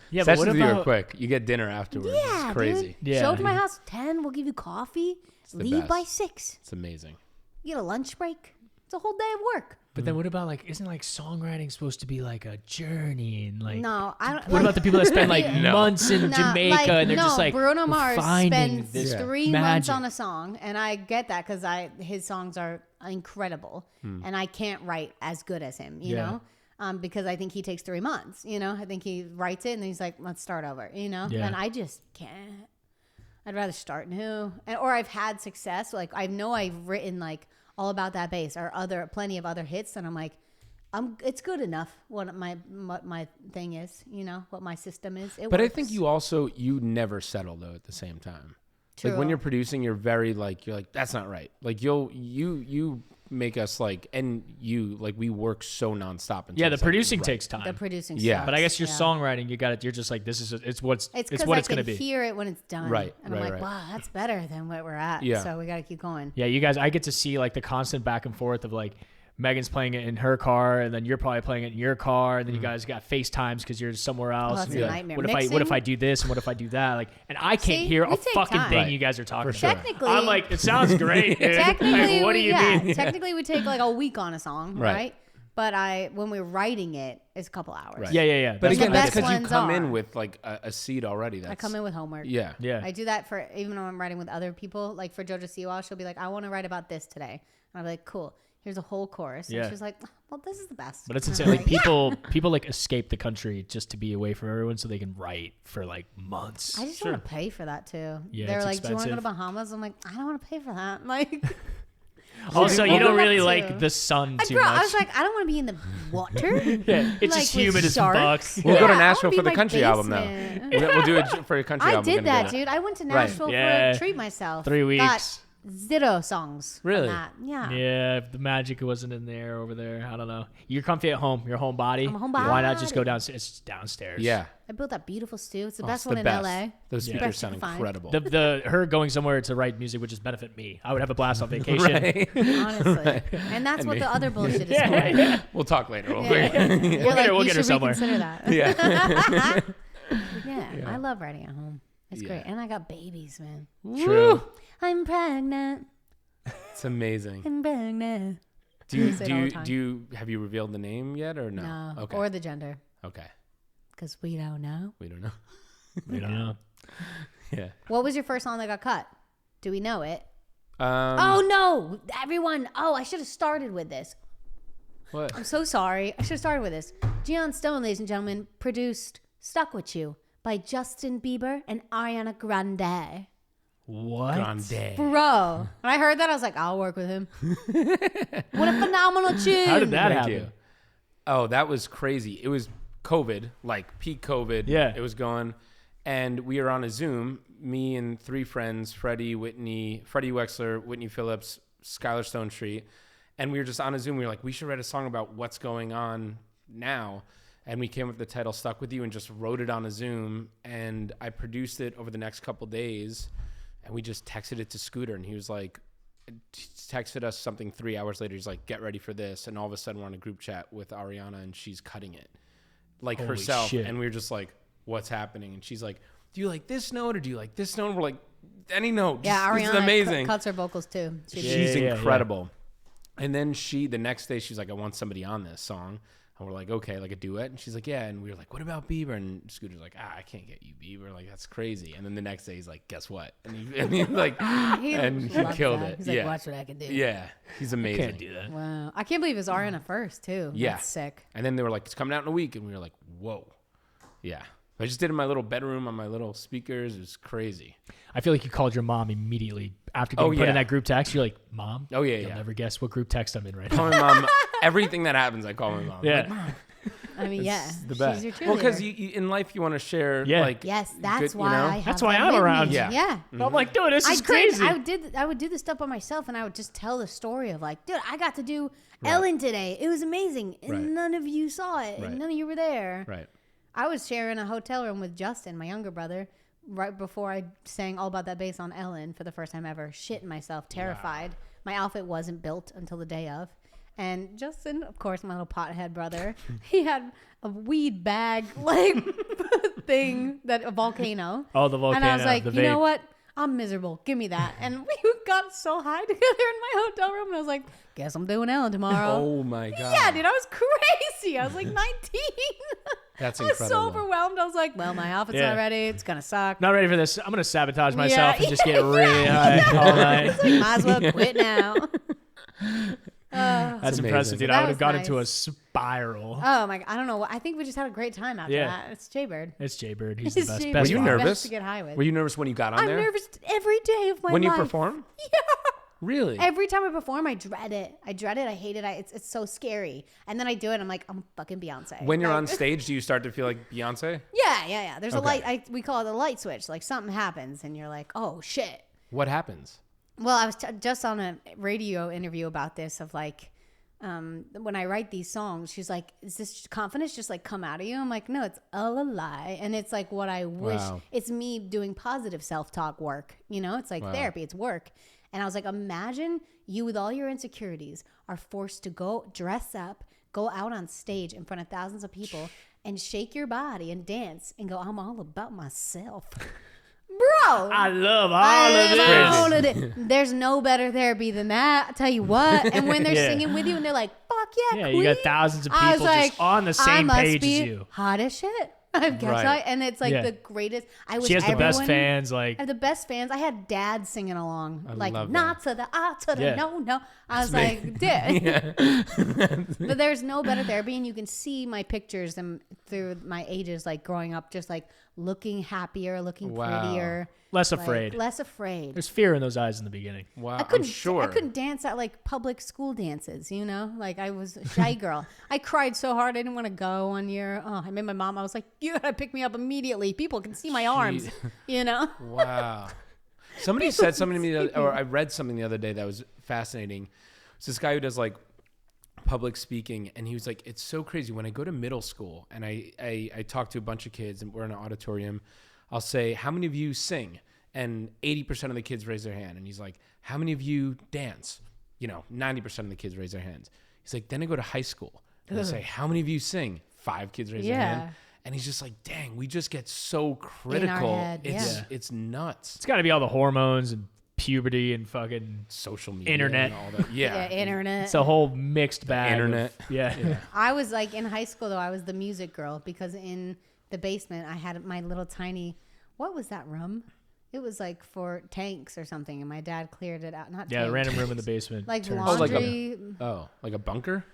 Yeah, but Sessions what with you are about... quick. You get dinner afterwards. Yeah, It's crazy. dude. Yeah. Show up to my house 10. We'll give you coffee. the Leave by best. 6. It's amazing. You get a lunch break. It's a whole day of work. But then what about, like, isn't, like, songwriting supposed to be, like, a journey? And, like... No, I don't. What about the people that spend, like, No. months in Jamaica and they're just, like, Bruno Mars finding spends this 3 months magic? on a song, and I get that because his songs are incredible, and I can't write as good as him, you Yeah. know, because I think he takes 3 months, you know. I think he writes it and then he's like, let's start over, you know, Yeah. and I just can't. I'd rather start new, or I've had success. Like I know I've written like All About That Bass or plenty of other hits, and I'm like, it's good enough. What my thing is, you know, what my system is. It But I works. think you never settle though at the same time. Like when True. you're producing, you're like, that's not right. Like you make us like, and we work so nonstop. Until Yeah, the it's, like, producing right. takes time. the producing. Yeah. sucks. But I guess your Yeah. songwriting, you're just like, it's what It's it's because what I it's going to can be. hear it when it's done. Right, And I'm right, like, right. wow, that's better than what we're at. Yeah. So we got to keep going. Yeah, you guys, I get to see like the constant back and forth of like Megan's playing it in her car, and then you're probably playing it in your car, and then you guys got FaceTimes because you're somewhere else. that's and a you're nightmare. What if Mixing? I do this and what if I do that? Like, and I can't See, hear we a take fucking time. thing Right. you guys are talking For about. sure. Technically, I'm like, it sounds great. Dude. technically, Like, what do you mean? Technically, we take like a week on a song, Right. right? But when we're writing it, it's a couple hours. Right. Yeah. But That's again, the that's best because you ones come are. in with like a seed already. That's, I come in with homework. Yeah. Yeah. I do that for even when I'm writing with other people. Like for JoJo Siwa, she'll be like, I want to write about this today. And I'll be like, cool. Here's a whole chorus. Yeah. And she's like, well, this is the best. But it's And insane. I'm Like people like escape the country just to be away from everyone so they can write for like months. I just want to pay for that too. Yeah, They're it's like, do you want to go to expensive. Bahamas? I'm like, I don't want to pay for that. Like, Also, you Well, don't good really luck like to- the sun too bro, much. I was like, I don't want to be in the water. yeah, it's like just with humid as sharks. fuck. We'll go to Yeah, I Nashville wanna for be the my country album now. basement. We'll do it for a country I album. We're did gonna that, do it. dude. I went to Right. Nashville Yeah. for a treat myself. 3 weeks. Got 0 songs. from Really? that. Yeah. Yeah, if the magic wasn't in there over there. I don't know. You're comfy at home. You're a homebody. I'm a Why not just homebody. go downstairs? It's downstairs. Yeah. I built that beautiful stew. It's the Oh, best it's one the in best. LA. Those Yeah. speakers Best you sound can find. incredible. Her going somewhere to write music would just benefit me. I would have a blast on vacation. Right. Honestly. And that's And what me. the other bullshit is Yeah, for. yeah. We'll talk later. Yeah. Yeah. You're like, we'll you get her should somewhere. reconsider that. yeah. Yeah, I love writing at home. It's Yeah. great. And I got babies, man. True. I'm pregnant. It's amazing. I'm pregnant. Do you say it all the time. have you revealed the name yet or no? No. Okay. Or the gender. Okay. Because we don't know. We don't know. We don't know. Yeah. What was your first song that got cut? Do we know it? Um, No. Everyone. Oh, I should have started with this. What? I'm so sorry. I should have started with this. Gian Stone, ladies and gentlemen, produced Stuck With You by Justin Bieber and Ariana Grande. What? Grande. Bro. When I heard that, I was like, I'll work with him. What a phenomenal tune. How did that Thank happen? you. Oh, that was crazy. It was COVID, like peak COVID. Yeah. It was going. And we were on a Zoom, me and 3 friends, Freddie Wexler, Whitney Phillips, Skylar Stone Street. And we were just on a Zoom. We were like, we should write a song about what's going on now. And we came up with the title Stuck With You and just wrote it on a Zoom. And I produced it over the next couple days. And we just texted it to Scooter. And he was like, texted us something 3 hours later. He's like, get ready for this. And all of a sudden we're on a group chat with Ariana and she's cutting it like Holy herself. shit. And we were just like, what's happening? And she's like, do you like this note or do you like this note? And we're like, any note. Yeah, This is Ariana amazing. cuts her vocals too. She's incredible. And then the next day she's like, I want somebody on this song. And we're like, okay, like a duet. And she's like, yeah. And we were like, what about Bieber? And Scooter's like, I can't get you Bieber. Like, that's crazy. And then the next day he's like, guess what? And he killed it. He's like, watch what I can do. Yeah. He's amazing. Can't do that. Wow. I can't believe it's Ariana first too. Yeah. That's sick. And then they were like, it's coming out in a week. And we were like, whoa. Yeah. I just did it in my little bedroom on my little speakers. It was crazy. I feel like you called your mom immediately after getting put in that group text. You're like, Mom? Oh, yeah, You'll yeah. never guess what group text I'm in right Call now. my mom. Everything that happens, I call my mom. Yeah. Like, Mom. I mean, yeah. The best. She's your cheerleader. Well, because you, in life, you want to share, like... Yes, that's good, why I have That's why them I'm with around. me. Yeah. Yeah. I'm like, dude, this is I crazy. I would do the stuff by myself, and I would just tell the story of like, dude, I got to do Ellen today. It was amazing, and none of you saw it, and none of you were there. Right. I was sharing a hotel room with Justin, my younger brother, right before I sang All About That Bass on Ellen for the first time ever, shitting myself, terrified. Wow. My outfit wasn't built until the day of. And Justin, of course, my little pothead brother, he had a weed bag, like, thing, a volcano. Oh, the volcano. And I was like, the you vape. know what? I'm miserable. Give me that. And we got so high together in my hotel room. And I was like, guess I'm doing Ellen tomorrow. Oh, my God. Yeah, dude, I was crazy. I was like 19. That's I was incredible. so overwhelmed. I was like, well, my outfit's not ready. It's going to suck. Not ready for this. I'm going to sabotage myself and just get Yeah. really high all night. It's like, might as well quit now. That's amazing. impressive, dude. That I would have was got nice. into a spiral. Oh, my God. I don't know. I think we just had a great time after that. It's Jaybird. It's Jaybird. He's It's the best. Jaybird. best Were you father. nervous? Best to get high with. Were you nervous when you got on I'm there? nervous every day of my When life. you perform? Yeah. Really? Every time I perform, I dread it. I hate it. It's so scary. And then I do it. I'm like, I'm fucking Beyonce. When you're Like, on stage, do you start to feel like Beyonce? Yeah. There's a Okay. light. We call it a light switch. Like something happens and you're like, oh shit. What happens? Well, I was just on a radio interview about this of like, when I write these songs, she's like, is this confidence just like come out of you? I'm like, no, it's all a lie. And it's like what I wish. Wow. It's me doing positive self-talk work. You know, it's like therapy, it's work. And I was like, imagine you with all your insecurities are forced to go dress up, go out on stage in front of thousands of people and shake your body and dance and go, I'm all about myself. Bro, I love all of this. There's no better therapy than that. I tell you what. And when they're singing with you and they're like, fuck yeah, Yeah, queen. you got thousands of I was people like, just on the I same must page be as you. hot as shit. I guess Right. and it's like Yeah. the greatest. I wish She has the best everyone- fans. I Like, have the best fans. I had dad singing along, like love not to the to the Yeah. no. I was like, dude. But there's no better therapy, and you can see my pictures and through my ages, like growing up, just like looking happier, looking Wow. prettier, less like, afraid. less afraid. There's fear in those eyes in the beginning. Wow, I couldn't. I'm sure. I couldn't dance at like public school dances. You know, like I was a shy girl. I cried so hard I didn't want to go one year. Oh, I made my mom. I was like, you gotta pick me up immediately. People can see my arms. You know. Wow. Somebody said something to me, or I read something the other day that was fascinating. It's this guy who does like public speaking, and he was like, it's so crazy. When I go to middle school and I talk to a bunch of kids and we're in an auditorium, I'll say, how many of you sing? And 80% of the kids raise their hand. And he's like, how many of you dance? 90% of the kids raise their hands. He's like, then I go to high school and I say, how many of you sing? 5 kids raise their hand. And he's just like, dang, we just get so critical. head, It's nuts. It's got to be all the hormones and puberty and fucking Social media. Internet. And all that. Yeah. Internet. it's a whole mixed bag. of- Internet. yeah. I was like in high school though. I was the music girl because in the basement I had my little tiny. What was that room? It was like for tanks or something, and my dad cleared it out. Not Yeah, tanks. random room in the basement. Like turns- Oh, like laundry. like a bunker?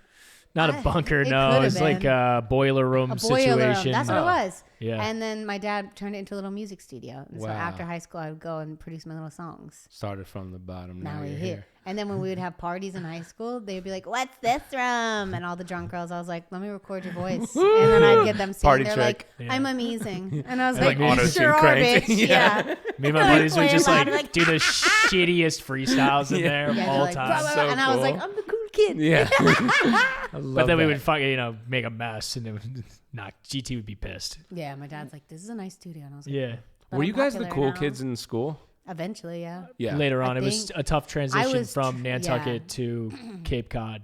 Not a bunker, it no. could've It's like been. a boiler room A boiler room. situation. That's what it was. Yeah. And then my dad turned it into a little music studio. And so Wow. after high school, I would go and produce my little songs. Started from the bottom. Now Now we're you're here. here. And then when we would have parties in high school, they'd be like, "What's this from?" And all the drunk girls, I was like, "Let me record your voice." And then I'd get them singing. Party They're trick. like, "I'm amazing." And I was like, like auto-tune "Sure are, cranked. bitch." Yeah. Me and my buddies would Way just louder, like like, do the shittiest freestyles in there Yeah, all they're the like, time. "Blah, blah, blah." So And I was like, cool. "I'm the cool kid." Yeah. But then we would fucking, make a mess and it would not. GT would be pissed. Yeah, my dad's like, "This is a nice studio." And I was like, Yeah. "But Were I'm you guys the popular cool now." kids in school? Eventually, yeah. Yeah. Later I on, it was think a tough transition was from yeah. Nantucket to Cape Cod.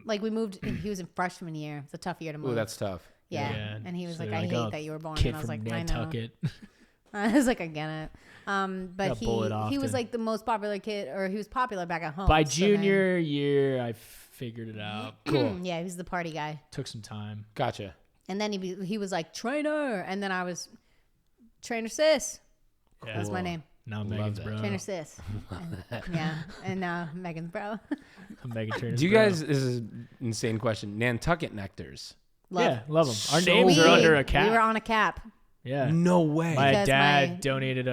Like we moved, he was in freshman year. It's a tough year to move. Ooh, that's tough. yeah. Yeah. And he was So like, you're "I like, hate oh, that you were born." Kid And I was from like, Nantucket. I know. I was like, I get it. But Got bullied he was often. like the most popular kid, or he was popular back at home. By so then- junior year, I figured it out. Cool. yeah, he was the party guy. Took some time. Gotcha. And then he was like Trainor, and then I was Trainer Sis. Yeah. That's my name. Now Love Megan's that. bro. Trainer Sis. Yeah, and now Megan's bro. Megan Trainor's Do you bro. guys, this is an insane question, Nantucket nectars? Love. Yeah, love them. Our So names are good. under a cap. We were on a cap. Yeah. No way. My Because dad my- donated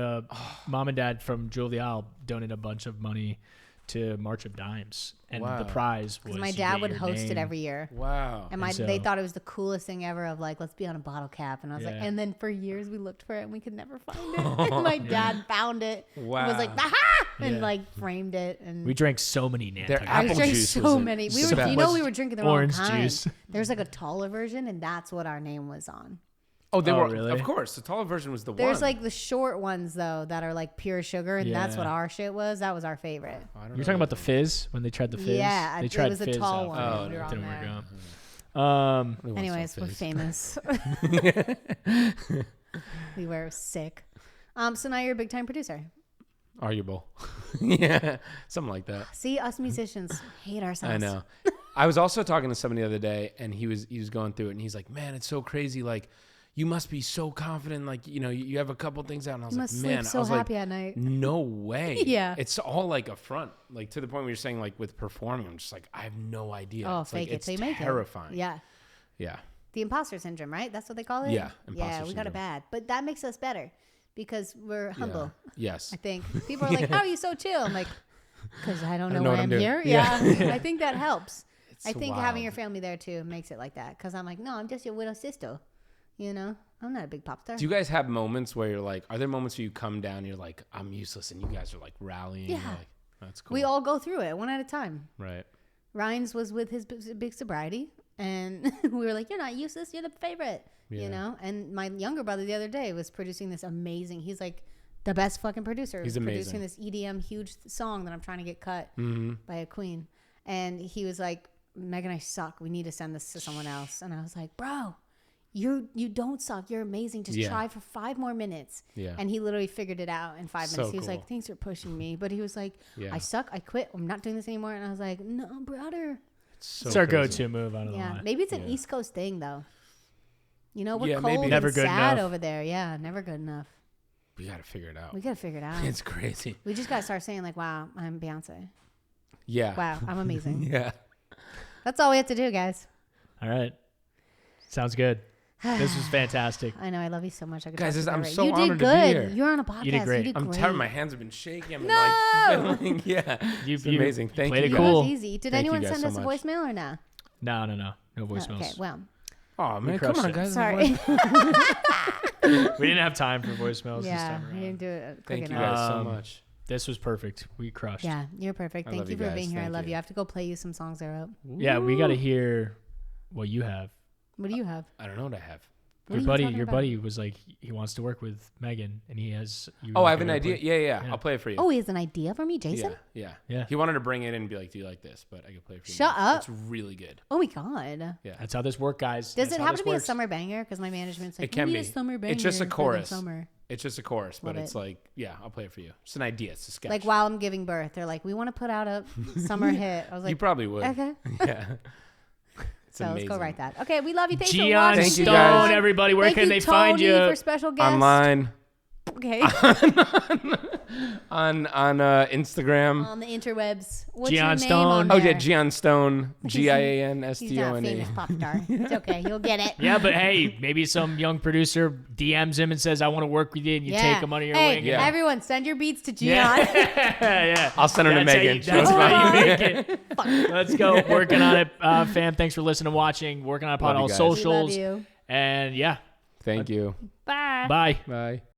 mom and dad from Julia donated a bunch of money to March of Dimes, and Wow. the prize was Because my you dad get would your host it name. every year. Wow. And And they so- thought it was the coolest thing ever of like, let's be on a bottle cap. And I was like, Yeah. and then for years we looked for it and we could never find it. And my dad found it. Wow. And was like, aha! And Yeah. like framed it. And We drank so many Nantucket. I apple drank juice so was many. the best. You know, we were drinking the wrong Orange kind. juice. There's like a taller version, and that's what our name was on. Oh, they Oh, were, really? of course. The taller version was the There's one. like the short ones though that are like pure sugar, and that's what Yeah. our shit was. That was our favorite. I don't You're know talking about the which fizz when they tried the fizz. Yeah, they it tried was the fizz tall out one. there. Oh, We no. were on Didn't there. work out. one. Only one Anyways, saw we're Fizz. famous. We were sick. So now you're a big time producer. Arguable. Yeah. Something like that. See, us musicians hate ourselves. I know. I was also talking to somebody the other day, and he was going through it, and he's like, "Man, it's so crazy. Like, you must be so confident. Like, you have a couple things out." And I was You like, must "Man, sleep so I was happy like, at night. no way. Yeah. It's all like a front. Like to the point where you're saying like with performing, I'm just like, I have no idea. Oh, it's fake like, it it's till you make terrifying. it. Yeah. Yeah. The imposter syndrome, right? That's what they call it? Yeah, Yeah, imposter we got it syndrome. bad. But that makes us better because we're humble, Yeah. Yes. I think. People are like, how are you so chill? I'm like, because I don't know know why what I'm I'm doing. here. Yeah. Yeah. I think that helps. I think having wild. your family there too makes it like that. Because I'm like, no, I'm just your widowed sister. You know? I'm not a big pop star. Do you guys have moments where you're like, are there moments where you come down and you're like, I'm useless, and you guys are like rallying? Yeah. You're like, that's cool. We all go through it one at a time. Right. Ryan's was with his big sobriety, and we were like, "You're not useless. You're the favorite." Yeah. You know. And my younger brother the other day was producing this amazing. He's like the best fucking producer. He's producing amazing. this EDM huge song that I'm trying to get cut Mm-hmm. by a queen. And he was like, "Megan, I suck. We need to send this to someone else." And I was like, "Bro, you don't suck. You're amazing. Just Yeah. try for 5 more minutes." Yeah. And he literally figured it out in 5 So minutes. He was cool. like, "Thanks for pushing me," but he was like, Yeah. "I suck. I quit. I'm not doing this anymore." And I was like, "No, brother." So It's our crazy. go-to move out of the Yeah, line. maybe it's an Yeah. East Coast thing though. You know, we're Yeah, cold maybe. and Never good sad enough. over there. Yeah, never good enough. We got to figure it out. We gotta figure it out. It's crazy. We just gotta start saying like, "Wow, I'm Beyonce. Yeah. Wow, I'm amazing." Yeah. That's all we have to do, guys. All right. Sounds good. This was fantastic. I know. I love you so much. I could Guys, talk to you I'm forever. so you honored did to good. be here. You're on a podcast. You did great. I'm great. tired. My hands have been shaking. I'm No! like, yeah. It's You amazing. Thank played you. it That guys. cool. was easy. Did Thank you anyone guys send so us a much. voicemail or no? No voicemails. Okay, well, Oh man, crushed come on, it. guys. sorry. We didn't have time for voicemails this Yeah, time we around. didn't do it quick Thank you enough. guys so Um, much. This was perfect. We crushed. Yeah, you're perfect. I Thank love you you for guys. being here. I Thank love you. you. I have to go play you some songs that are up. Yeah, we got to hear what you have. What do you have? I don't know what I have. What are you talking Your about? buddy was like, he wants to work with Megan, and he has. You Oh, were I have an gonna idea. play- Yeah. Yeah. I'll play it for you. Oh, he has an idea for me, Jason? Yeah. Yeah. He wanted to bring it in and be like, "Do you like this?" But I could play it for you. Shut now. up. It's really good. Oh my god. Yeah. That's how this works, guys. Does That's it how have this to be a works. summer banger? Because my management's like, It can we be. need a summer banger. It's just a for the chorus. Summer. It's just a chorus, but Love it's it. like, yeah, I'll play it for you. It's an idea. It's a sketch. Like while I'm giving birth, they're like, we want to put out a summer hit. I was you like, probably would. okay. Yeah. It's So amazing. let's go write that. Okay, we love you. Thanks for Gian watching. Thank you, Stone, guys. everybody. Where Thank can you, they find Tony, you? for special guest. Online. Okay. on Instagram. On the interwebs. What's Gian your name Stone. on Oh there? yeah, Gian Stone. He's not a Gianstone. famous pop star. It's okay. You'll get it. Yeah, but hey, maybe some young producer DMs him and says, "I want to work with you," and you take him under your wing. Yeah. Everyone, send your beats to Gian. Yeah. I'll send her to That's how Meghan. you- That's how you make it. Let's go. Working on it, fam. Thanks for listening and watching. Working on it on Love you all guys. We love socials. you. And yeah, Thank you. Bye. bye. Bye.